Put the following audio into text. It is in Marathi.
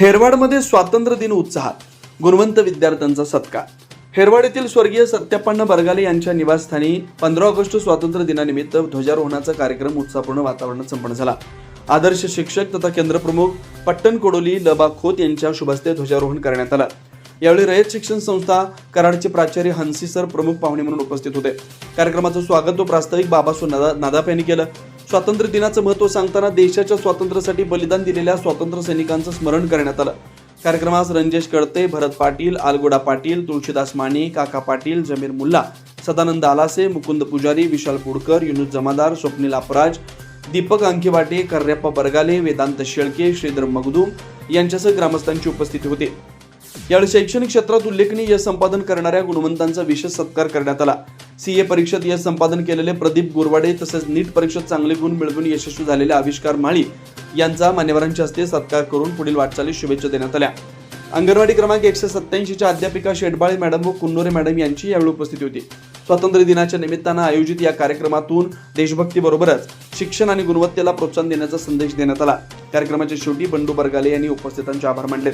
हेरवाडमध्ये स्वातंत्र्य दिन उत्साहात, गुणवंत विद्यार्थ्यांचा सत्कार। हेरवाड येथील स्वर्गीय सत्यापन्न बरगाले यांच्या निवासस्थानी 15 ऑगस्ट स्वातंत्र्य दिनानिमित्त ध्वजारोहणाचा कार्यक्रम उत्साहपूर्ण वातावरणात संपन्न झाला। आदर्श शिक्षक तथा केंद्रप्रमुख पट्टण कोडोली लबा खोत यांच्या शुभ हस्ते ध्वजारोहण करण्यात आलं। यावेळी रयत शिक्षण संस्था कराडचे प्राचार्य हंसी सर प्रमुख पाहुणे म्हणून उपस्थित होते। कार्यक्रमाचं स्वागत व प्रास्ताविक बाबासो नादाप यांनी केलं। स्वातंत्र्य दिनाचं महत्त्व सांगताना देशाच्या स्वातंत्र्यासाठी बलिदान दिलेल्या स्वातंत्र्य सैनिकांचं स्मरण करण्यात आलं। कार्यक्रमास रणजेश कळते, भरत पाटील, आलगोडा पाटील, तुळशीदास माने, काका पाटील, जमीर मुल्ला, सदानंद आलासे, मुकुंद पुजारी, विशाल पुडकर, युनुस जमादार, स्वप्नील अपराज, दीपक अंकेवाटे, कर्रेप्पा बरगाले, वेदांत शेळके, श्रीधर मगदूम यांच्यासह ग्रामस्थांची उपस्थिती होती। यावेळी शैक्षणिक क्षेत्रात उल्लेखनीय यश संपादन करणाऱ्या गुणवंतांचा विशेष सत्कार करण्यात आला। सीए परीक्षेत यश संपादन केलेले प्रदीप गोरवाडे तसेच नीट परीक्षेत चांगले गुण मिळवून यशस्वी झालेले आविष्कार माळी यांचा मान्यवरांच्या हस्ते सत्कार करून पुढील वाटचालीस शुभेच्छा देण्यात आल्या। अंगणवाडी क्रमांक 187 च्या अध्यापिका शेटबाळे मॅडम व कुन्नोरे मॅडम यांची यावेळी उपस्थिती होती। स्वातंत्र्य दिनाच्या निमित्तानं आयोजित या कार्यक्रमातून देशभक्तीबरोबरच शिक्षण आणि गुणवत्तेला प्रोत्साहन देण्याचा संदेश देण्यात आला। कार्यक्रमाच्या शेवटी बंडू बरगाले यांनी उपस्थितांचे आभार मानले।